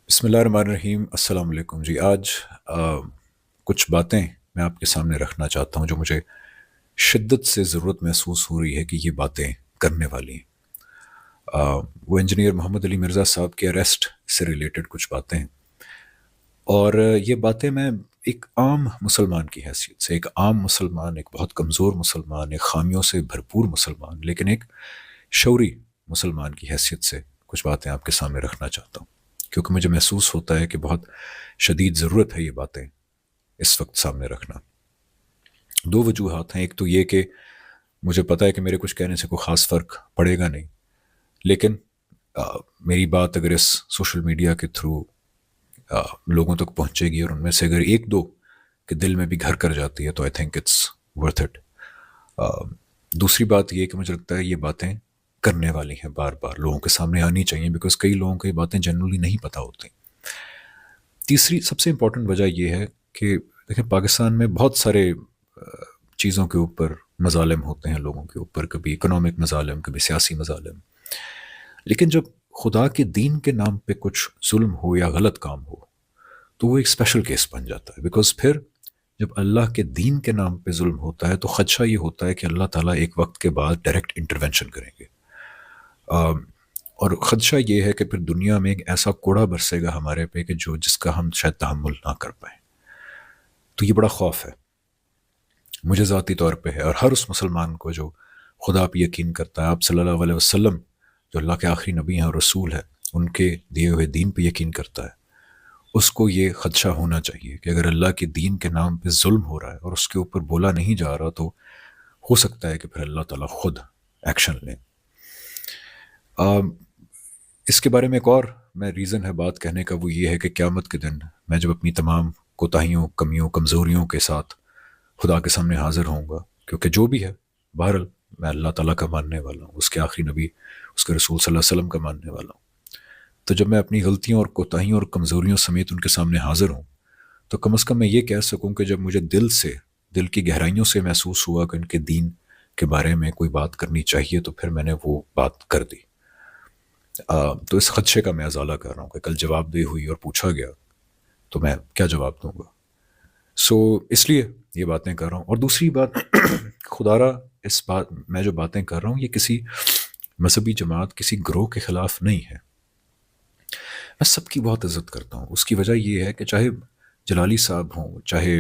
بسم اللہ الرحمن الرحیم، السلام علیکم جی۔ آج کچھ باتیں میں آپ کے سامنے رکھنا چاہتا ہوں جو مجھے شدت سے ضرورت محسوس ہو رہی ہے کہ یہ باتیں کرنے والی ہیں۔ وہ انجینئر محمد علی مرزا صاحب کے اریسٹ سے ریلیٹڈ کچھ باتیں ہیں، اور یہ باتیں میں ایک عام مسلمان کی حیثیت سے، ایک عام مسلمان، ایک بہت کمزور مسلمان، ایک خامیوں سے بھرپور مسلمان لیکن ایک شعوری مسلمان کی حیثیت سے کچھ باتیں آپ کے سامنے رکھنا چاہتا ہوں، کیونکہ مجھے محسوس ہوتا ہے کہ بہت شدید ضرورت ہے یہ باتیں اس وقت سامنے رکھنا۔ دو وجوہات ہیں، ایک تو یہ کہ مجھے پتہ ہے کہ میرے کچھ کہنے سے کوئی خاص فرق پڑے گا نہیں، لیکن میری بات اگر اس سوشل میڈیا کے تھرو لوگوں تک پہنچے گی اور ان میں سے اگر ایک دو کے دل میں بھی گھر کر جاتی ہے تو I think it's worth it. دوسری بات یہ کہ مجھے لگتا ہے یہ باتیں کرنے والی ہیں، بار بار لوگوں کے سامنے آنی چاہیے، بیکاز کئی لوگوں کو یہ باتیں جنرلی نہیں پتہ ہوتی۔ تیسری سب سے امپورٹنٹ وجہ یہ ہے کہ دیکھیں، پاکستان میں بہت سارے چیزوں کے اوپر مظالم ہوتے ہیں لوگوں کے اوپر، کبھی اکنامک مظالم، کبھی سیاسی مظالم، لیکن جب خدا کے دین کے نام پہ کچھ ظلم ہو یا غلط کام ہو تو وہ ایک اسپیشل کیس بن جاتا ہے، بیکاز پھر جب اللہ کے دین کے نام پہ ظلم ہوتا ہے تو خدشہ یہ ہوتا ہے کہ اللہ تعالیٰ ایک وقت کے بعد ڈائریکٹ انٹرونشن کریں گے، اور خدشہ یہ ہے کہ پھر دنیا میں ایک ایسا کوڑا برسے گا ہمارے پہ کہ جس کا ہم شاید تحمل نہ کر پائیں۔ تو یہ بڑا خوف ہے مجھے ذاتی طور پہ ہے، اور ہر اس مسلمان کو جو خدا پہ یقین کرتا ہے، آپ صلی اللہ علیہ وسلم جو اللہ کے آخری نبی ہیں اور رسول ہیں، ان کے دیے ہوئے دین پہ یقین کرتا ہے، اس کو یہ خدشہ ہونا چاہیے کہ اگر اللہ کے دین کے نام پہ ظلم ہو رہا ہے اور اس کے اوپر بولا نہیں جا رہا تو ہو سکتا ہے کہ پھر اللہ تعالیٰ خود ایکشن لیں۔ اس کے بارے میں ایک اور میں ریزن ہے بات کہنے کا، وہ یہ ہے کہ قیامت کے دن میں جب اپنی تمام کوتاہیوں، کمیوں، کمزوریوں کے ساتھ خدا کے سامنے حاضر ہوں گا، کیونکہ جو بھی ہے بہرحال میں اللہ تعالیٰ کا ماننے والا ہوں، اس کے آخری نبی، اس کے رسول صلی اللہ علیہ وسلم کا ماننے والا ہوں۔ تو جب میں اپنی غلطیوں اور کوتاہیوں اور کمزوریوں سمیت ان کے سامنے حاضر ہوں تو کم از کم میں یہ کہہ سکوں کہ جب مجھے دل کی گہرائیوں سے محسوس ہوا کہ ان کے دین کے بارے میں کوئی بات کرنی چاہیے تو پھر میں نے وہ بات کر دی۔ تو اس خدشے کا میں ازالہ کر رہا ہوں کہ کل جواب دہی ہوئی اور پوچھا گیا تو میں کیا جواب دوں گا۔ اس لیے یہ باتیں کر رہا ہوں۔ اور دوسری بات، خدا را اس بات میں جو باتیں کر رہا ہوں یہ کسی مذہبی جماعت، کسی گروہ کے خلاف نہیں ہے۔ میں سب کی بہت عزت کرتا ہوں، اس کی وجہ یہ ہے کہ چاہے جلالی صاحب ہوں، چاہے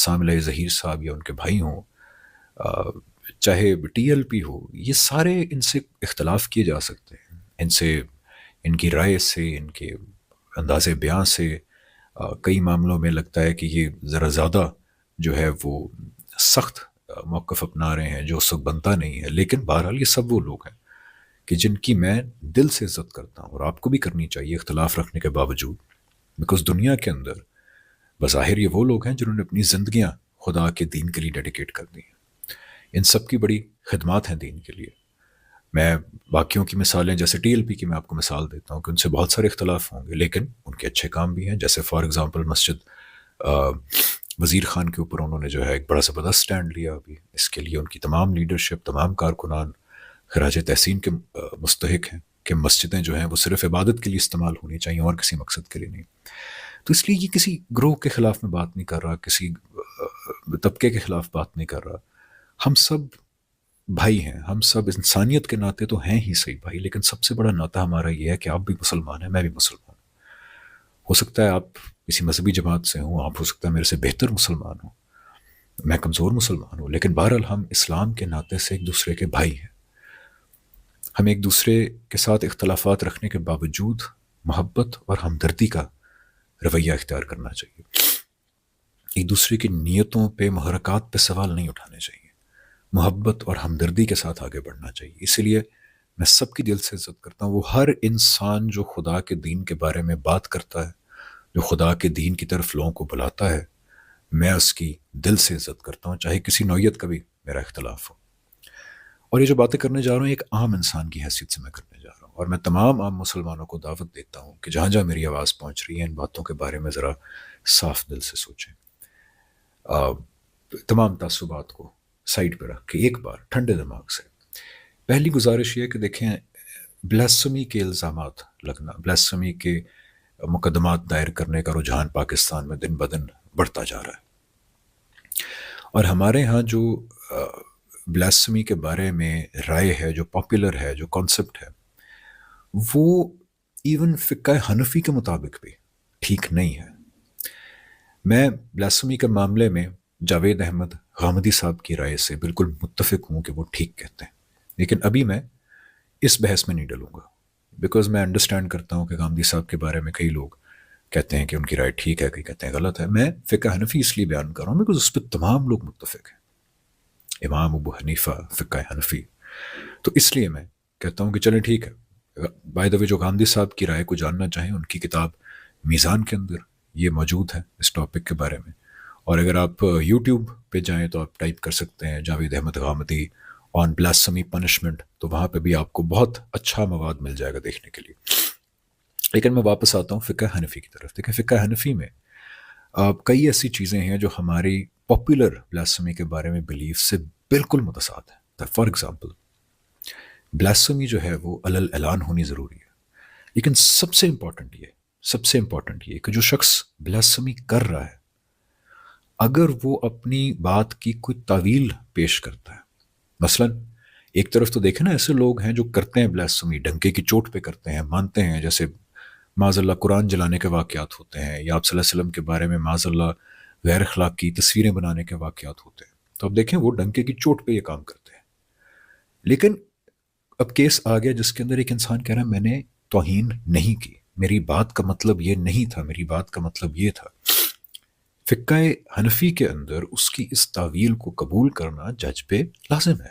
سام علیہ ظہیر صاحب یا ان کے بھائی ہوں، چاہے ٹی ایل پی ہو، یہ سارے ان سے اختلاف کیے جا سکتے ہیں، ان سے، ان کی رائے سے، ان کے انداز بیان سے کئی معاملوں میں لگتا ہے کہ یہ ذرا زیادہ جو ہے وہ سخت موقف اپنا رہے ہیں جو اس وقت بنتا نہیں ہے، لیکن بہرحال یہ سب وہ لوگ ہیں کہ جن کی میں دل سے عزت کرتا ہوں، اور آپ کو بھی کرنی چاہیے اختلاف رکھنے کے باوجود، بیکاز دنیا کے اندر بظاہر یہ وہ لوگ ہیں جنہوں نے اپنی زندگیاں خدا کے دین کے لیے ڈیڈیکیٹ کر دی ہیں۔ ان سب کی بڑی خدمات ہیں دین کے لیے۔ میں باقیوں کی مثالیں جیسے ٹی ایل پی کی میں آپ کو مثال دیتا ہوں کہ ان سے بہت سارے اختلاف ہوں گے لیکن ان کے اچھے کام بھی ہیں، جیسے فار ایگزامپل مسجد وزیر خان کے اوپر انہوں نے جو ہے ایک بڑا زبردست سٹینڈ لیا، ابھی اس کے لیے ان کی تمام لیڈرشپ، تمام کارکنان خراج تحسین کے مستحق ہیں کہ مسجدیں جو ہیں وہ صرف عبادت کے لیے استعمال ہونی چاہیے اور کسی مقصد کے لیے نہیں۔ تو اس لیے یہ کسی گروہ کے خلاف میں بات نہیں کر رہا، کسی طبقے کے خلاف بات نہیں کر رہا۔ ہم سب بھائی ہیں، ہم سب انسانیت کے ناطے تو ہیں ہی صحیح بھائی، لیکن سب سے بڑا ناطہ ہمارا یہ ہے کہ آپ بھی مسلمان ہیں، میں بھی مسلمان ہوں۔ ہو سکتا ہے آپ کسی مذہبی جماعت سے ہوں، آپ ہو سکتا ہے میرے سے بہتر مسلمان ہوں، میں کمزور مسلمان ہوں، لیکن بہرحال ہم اسلام کے ناطے سے ایک دوسرے کے بھائی ہیں۔ ہم ایک دوسرے کے ساتھ اختلافات رکھنے کے باوجود محبت اور ہمدردی کا رویہ اختیار کرنا چاہیے۔ ایک دوسرے کی نیتوں پہ، محرکات پہ سوال نہیں اٹھانے چاہیے، محبت اور ہمدردی کے ساتھ آگے بڑھنا چاہیے۔ اسی لیے میں سب کی دل سے عزت کرتا ہوں، وہ ہر انسان جو خدا کے دین کے بارے میں بات کرتا ہے، جو خدا کے دین کی طرف لوگوں کو بلاتا ہے، میں اس کی دل سے عزت کرتا ہوں، چاہے کسی نوعیت کا بھی میرا اختلاف ہو۔ اور یہ جو باتیں کرنے جا رہا ہوں ایک عام انسان کی حیثیت سے میں کرنے جا رہا ہوں، اور میں تمام عام مسلمانوں کو دعوت دیتا ہوں کہ جہاں جہاں میری آواز پہنچ رہی ہے ان باتوں کے بارے میں ذرا صاف دل سے سوچیں، تمام تعصبات کو سائڈ پہ رکھ کے ایک بار ٹھنڈے دماغ سے۔ پہلی گزارش یہ ہے کہ دیکھیں، بلیسمی کے الزامات لگنا، بلیسمی کے مقدمات دائر کرنے کا رجحان پاکستان میں دن بدن بڑھتا جا رہا ہے. اور ہمارے ہاں جو بلاسمی کے بارے میں رائے ہے، جو پاپولر ہے، جو کانسیپٹ ہے، وہ ایون فقہ حنفی کے مطابق بھی ٹھیک نہیں ہے. میں بلاسمی کے معاملے میں جاوید احمد غامدی صاحب کی رائے سے بالکل متفق ہوں کہ وہ ٹھیک کہتے ہیں، لیکن ابھی میں اس بحث میں نہیں ڈلوں گا، بیکاز میں انڈرسٹینڈ کرتا ہوں کہ غامدی صاحب کے بارے میں کئی لوگ کہتے ہیں کہ ان کی رائے ٹھیک ہے، کئی کہتے ہیں غلط ہے. میں فقہ حنفی اس لیے بیان کر رہا ہوں بیکاز اس پہ تمام لوگ متفق ہیں، امام ابو حنیفہ فقہ حنفی. تو اس لیے میں کہتا ہوں کہ چلیں ٹھیک ہے. بائی دا وے جو غامدی صاحب کی رائے کو جاننا چاہیں، ان کی کتاب میزان کے اندر یہ موجود ہے اس ٹاپک کے بارے میں. اور اگر آپ یوٹیوب پہ جائیں تو آپ ٹائپ کر سکتے ہیں جاوید احمد غامدی آن بلاسمی پنشمنٹ، تو وہاں پہ بھی آپ کو بہت اچھا مواد مل جائے گا دیکھنے کے لیے. لیکن میں واپس آتا ہوں فقہ حنفی کی طرف. دیکھیں فقہ حنفی میں کئی ایسی چیزیں ہیں جو ہماری پاپولر بلاسمی کے بارے میں بلیف سے بالکل متصاد ہے. فار ایگزامپل بلاسمی جو ہے وہ علل اعلان ہونی ضروری ہے، لیکن سب سے امپورٹنٹ یہ کہ جو شخص بلاسمی کر رہا ہے اگر وہ اپنی بات کی کوئی تعویل پیش کرتا ہے، مثلا ایک طرف تو دیکھیں نا ایسے لوگ ہیں جو کرتے ہیں بلاسمی ڈنکے کی چوٹ پہ کرتے ہیں، مانتے ہیں، جیسے معاذ اللہ قرآن جلانے کے واقعات ہوتے ہیں، یا آپ صلی اللہ علیہ وسلم کے بارے میں معاذ اللہ غیر اخلاقی تصویریں بنانے کے واقعات ہوتے ہیں. تو اب دیکھیں وہ ڈنکے کی چوٹ پہ یہ کام کرتے ہیں. لیکن اب کیس آ گیا جس کے اندر ایک انسان کہہ رہا ہے میں نے توہین نہیں کی، میری بات کا مطلب یہ نہیں تھا، میری بات کا مطلب یہ تھا. فقہ حنفی کے اندر اس کی اس تعویل کو قبول کرنا جج پہ لازم ہے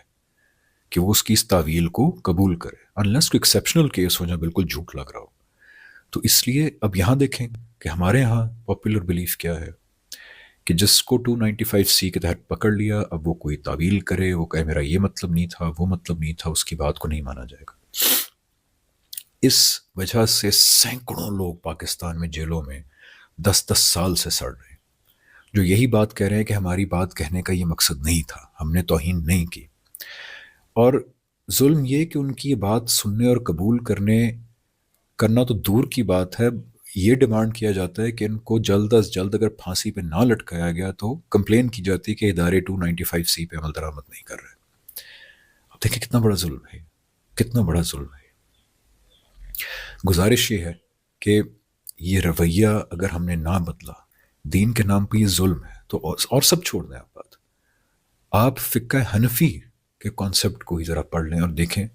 کہ وہ اس کی اس تعویل کو قبول کرے، انلیس کوئی ایکسیپشنل کیس ہو جہاں بالکل جھوٹ لگ رہا ہو. تو اس لیے اب یہاں دیکھیں کہ ہمارے ہاں پاپولر بلیف کیا ہے کہ جس کو 295C کے تحت پکڑ لیا اب وہ کوئی تعویل کرے، وہ کہے میرا یہ مطلب نہیں تھا، وہ مطلب نہیں تھا، اس کی بات کو نہیں مانا جائے گا. اس وجہ سے سینکڑوں لوگ پاکستان میں جیلوں میں 10 سال سے سڑ رہے ہیں، جو یہی بات کہہ رہے ہیں کہ ہماری بات کہنے کا یہ مقصد نہیں تھا، ہم نے توہین نہیں کی. اور ظلم یہ کہ ان کی یہ بات سننے اور قبول کرنا تو دور کی بات ہے، یہ ڈیمانڈ کیا جاتا ہے کہ ان کو جلد از جلد اگر پھانسی پہ نہ لٹکایا گیا تو کمپلین کی جاتی ہے کہ ادارے 295C پہ عمل درآمد نہیں کر رہے. اب دیکھیں کتنا بڑا ظلم ہے، کتنا بڑا ظلم ہے. گزارش یہ ہے کہ یہ رویہ اگر ہم نے نہ بدلا، دین کے نام پہ یہ ظلم ہے تو اور سب چھوڑ دیں آپ بات. آپ فقہ حنفی کے کانسیپٹ کو ہی ذرا پڑھ لیں اور دیکھیں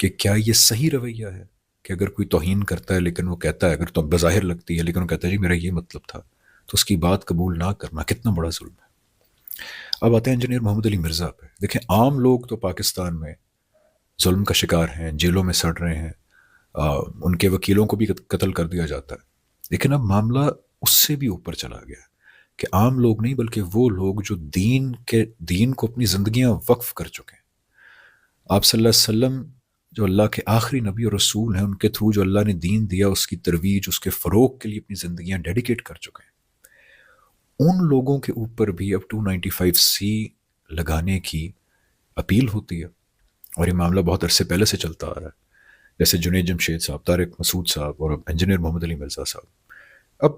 کہ کیا یہ صحیح رویہ ہے کہ اگر کوئی توہین کرتا ہے لیکن وہ کہتا ہے، اگر تو بظاہر لگتی ہے لیکن وہ کہتا ہے جی میرا یہ مطلب تھا، تو اس کی بات قبول نہ کرنا کتنا بڑا ظلم ہے. اب آتے ہیں انجینئر محمد علی مرزا پہ. دیکھیں عام لوگ تو پاکستان میں ظلم کا شکار ہیں، جیلوں میں سڑ رہے ہیں، ان کے وکیلوں کو بھی قتل کر دیا جاتا ہے. لیکن اب معاملہ اس سے بھی اوپر چلا گیا کہ عام لوگ نہیں بلکہ وہ لوگ جو دین کو اپنی زندگیاں وقف کر چکے ہیں. آپ صلی اللہ علیہ وسلم جو اللہ کے آخری نبی اور رسول ہیں، ان کے تھرو جو اللہ نے دین دیا، اس کی ترویج، اس کے فروغ کے لیے اپنی زندگیاں ڈیڈیکیٹ کر چکے ہیں. ان لوگوں کے اوپر بھی اب 295C لگانے کی اپیل ہوتی ہے، اور یہ معاملہ بہت عرصے پہلے سے چلتا آ رہا ہے، جیسے جنید جمشید صاحب، طارق مسعود صاحب اور انجینئر محمد علی مرزا صاحب. اب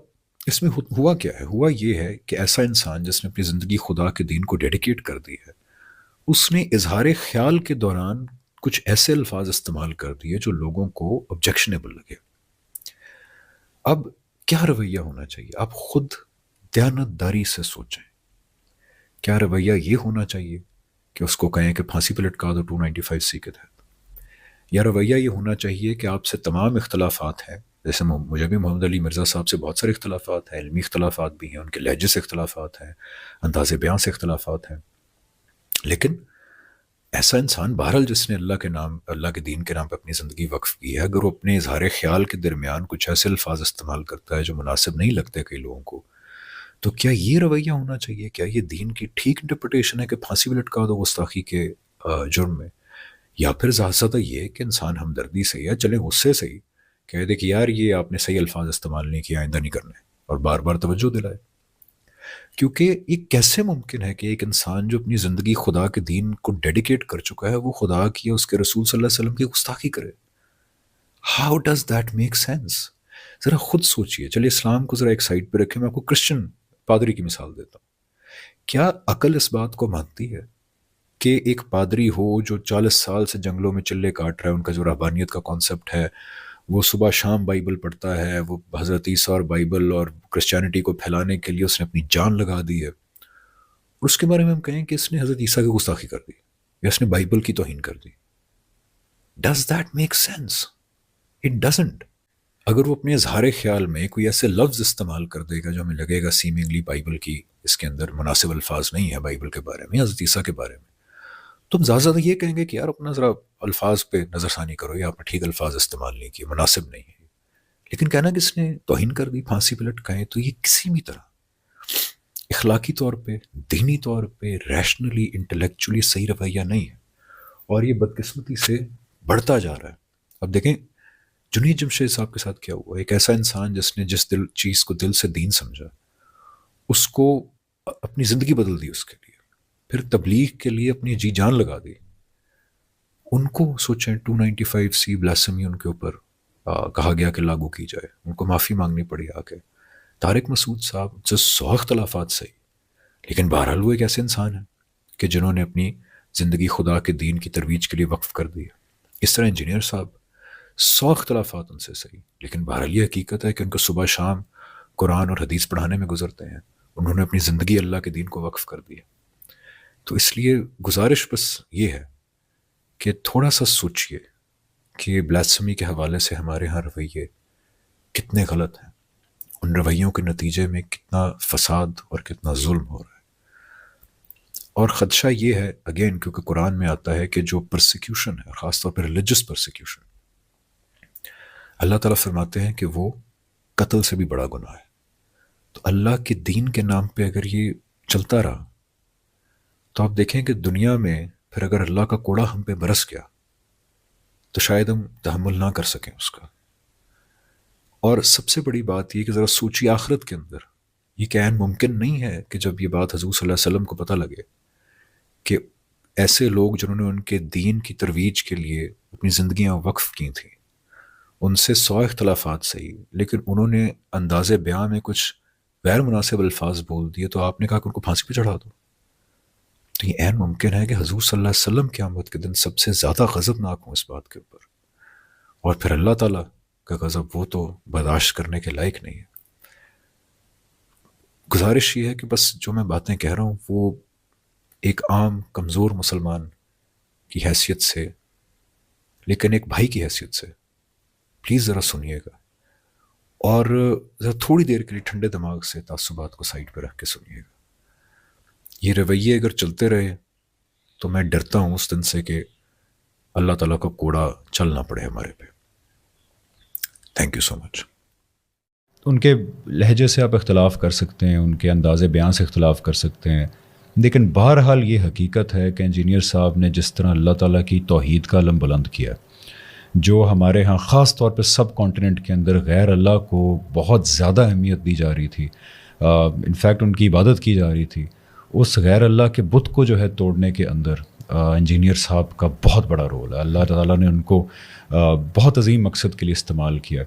اس میں ہوا کیا ہے؟ ہوا یہ ہے کہ ایسا انسان جس نے اپنی زندگی خدا کے دین کو ڈیڈیکیٹ کر دی ہے، اس نے اظہار خیال کے دوران کچھ ایسے الفاظ استعمال کر دیے جو لوگوں کو آبجیکشنیبل لگے. اب کیا رویہ ہونا چاہیے؟ آپ خود دیانت داری سے سوچیں. کیا رویہ یہ ہونا چاہیے کہ اس کو کہیں کہ پھانسی پہ لٹکا دو 295C کے تحت؟ یا رویہ یہ ہونا چاہیے کہ آپ سے تمام اختلافات ہیں، جیسے مجھے بھی محمد علی مرزا صاحب سے بہت سارے اختلافات ہیں، علمی اختلافات بھی ہیں، ان کے لہجے سے اختلافات ہیں، انداز بیان سے اختلافات ہیں، لیکن ایسا انسان بہرحال جس نے اللہ کے دین کے نام پہ اپنی زندگی وقف کی ہے، اگر وہ اپنے اظہار خیال کے درمیان کچھ ایسے الفاظ استعمال کرتا ہے جو مناسب نہیں لگتے کئی لوگوں کو، تو کیا یہ رویہ ہونا چاہیے؟ کیا یہ دین کی ٹھیک انٹرپریٹیشن ہے کہ پھانسی میں لٹکا دو گستاخی کے جرم میں؟ یا پھر زیادہ یہ کہ انسان ہمدردی سے یا چلیں غصے سے ہی کہہ دے کہ یار یہ آپ نے صحیح الفاظ استعمال نہیں کیا، آئندہ نہیں کرنے، اور بار بار توجہ دلائے. کیونکہ یہ کیسے ممکن ہے کہ ایک انسان جو اپنی زندگی خدا کے دین کو ڈیڈیکیٹ کر چکا ہے، وہ خدا کی، اس کے رسول صلی اللہ علیہ وسلم کی گستاخی کرے؟ How does that make sense? ذرا خود سوچئے. چلیے اسلام کو ذرا ایک سائڈ پہ رکھیں, میں آپ کو کرسچن پادری کی مثال دیتا ہوں. کیا عقل اس بات کو مانتی ہے کہ ایک پادری ہو جو 40 سال سے جنگلوں میں چلے کاٹ رہا ہے, ان کا جو رہبانیت کا کانسیپٹ ہے, وہ صبح شام بائبل پڑھتا ہے, وہ حضرت عیسیٰ اور بائبل اور کرسچینٹی کو پھیلانے کے لیے اس نے اپنی جان لگا دی ہے, اور اس کے بارے میں ہم کہیں کہ اس نے حضرت عیسیٰ کی گستاخی کر دی یا اس نے بائبل کی توہین کر دی؟ Does that make sense? It doesn't. اگر وہ اپنے اظہار خیال میں کوئی ایسے لفظ استعمال کر دے گا جو ہمیں لگے گا سیمنگلی بائبل کی اس کے اندر مناسب الفاظ نہیں ہے بائبل کے بارے میں, حضرت عیسیٰ کے بارے میں, تو ہم زیادہ زیادہ یہ کہیں گے کہ یار اپنا ذرا الفاظ پہ نظر ثانی کرو, یا آپ نے ٹھیک الفاظ استعمال نہیں کیے, مناسب نہیں ہے. لیکن کہنا کہ اس نے توہین کر دی, پھانسی پہ لٹکائے, تو یہ کسی بھی طرح اخلاقی طور پہ, دینی طور پہ, ریشنلی, انٹلیکچولی صحیح رویہ نہیں ہے, اور یہ بدقسمتی سے بڑھتا جا رہا ہے. اب دیکھیں جنید جمشید صاحب کے ساتھ کیا ہوا. ایک ایسا انسان جس نے جس چیز کو دل سے دین سمجھا, اس کو اپنی زندگی بدل دی اس کے لیے, پھر تبلیغ کے لیے اپنی جی جان لگا دی. ان کو سوچیں 295C بلاسمی ان کے اوپر کہا گیا کہ لاگو کی جائے, ان کو معافی مانگنی پڑی آ کے. طارق مسعود صاحب جو 100 اختلافات صحیح, لیکن بہرحال وہ ایک ایسے انسان ہیں کہ جنہوں نے اپنی زندگی خدا کے دین کی ترویج کے لیے وقف کر دی ہے. اس طرح انجینئر صاحب 100 اختلافات ان سے صحیح, لیکن بہرحال یہ حقیقت ہے کہ ان کو صبح شام قرآن اور حدیث پڑھانے میں گزرتے ہیں. انہوں نے اپنی زندگی اللہ کے دین کو وقف کر دی ہے. تو اس لیے گزارش بس یہ ہے کہ تھوڑا سا سوچئے کہ بلاسفمی کے حوالے سے ہمارے ہاں رویے کتنے غلط ہیں, ان رویوں کے نتیجے میں کتنا فساد اور کتنا ظلم ہو رہا ہے. اور خدشہ یہ ہے اگین, کیونکہ قرآن میں آتا ہے کہ جو پرسیکیوشن ہے, خاص طور پر ریلیجس پرسیکیوشن, اللہ تعالیٰ فرماتے ہیں کہ وہ قتل سے بھی بڑا گناہ ہے. تو اللہ کے دین کے نام پہ اگر یہ چلتا رہا تو آپ دیکھیں کہ دنیا میں پھر اگر اللہ کا کوڑا ہم پہ برس گیا تو شاید ہم تحمل نہ کر سکیں اس کا. اور سب سے بڑی بات یہ کہ ذرا سوچی آخرت کے اندر یہ کہ عین ممکن نہیں ہے کہ جب یہ بات حضور صلی اللہ علیہ وسلم کو پتہ لگے کہ ایسے لوگ جنہوں نے ان کے دین کی ترویج کے لیے اپنی زندگیاں وقف کی تھیں, ان سے 100 اختلافات صحیح, لیکن انہوں نے انداز بیان میں کچھ غیر مناسب الفاظ بول دیے, تو آپ نے کہا کہ ان کو پھانسی پہ چڑھا دو. تو یہ عین ممکن ہے کہ حضور صلی اللہ علیہ وسلم قیامت کے دن سب سے زیادہ غضبناک ہوں اس بات کے اوپر, اور پھر اللہ تعالیٰ کا غضب وہ تو برداشت کرنے کے لائق نہیں ہے. گزارش یہ ہے کہ بس جو میں باتیں کہہ رہا ہوں وہ ایک عام کمزور مسلمان کی حیثیت سے, لیکن ایک بھائی کی حیثیت سے پلیز ذرا سنیے گا, اور ذرا تھوڑی دیر کے لیے ٹھنڈے دماغ سے تعصبات کو سائڈ پہ رکھ کے سنیے گا. یہ رویے اگر چلتے رہے تو میں ڈرتا ہوں اس دن سے کہ اللہ تعالیٰ کا کوڑا چلنا پڑے ہمارے پہ. تھینک یو سو مچ. ان کے لہجے سے آپ اختلاف کر سکتے ہیں, ان کے انداز بیان سے اختلاف کر سکتے ہیں, لیکن بہرحال یہ حقیقت ہے کہ انجینئر صاحب نے جس طرح اللہ تعالیٰ کی توحید کا علم بلند کیا, جو ہمارے ہاں خاص طور پہ سب کانٹیننٹ کے اندر غیر اللہ کو بہت زیادہ اہمیت دی جا رہی تھی, انفیکٹ ان کی عبادت کی جا رہی تھی, اس غیر اللہ کے بت کو جو ہے توڑنے کے اندر انجینئر صاحب کا بہت بڑا رول ہے. اللہ تعالیٰ نے ان کو بہت عظیم مقصد کے لیے استعمال کیا.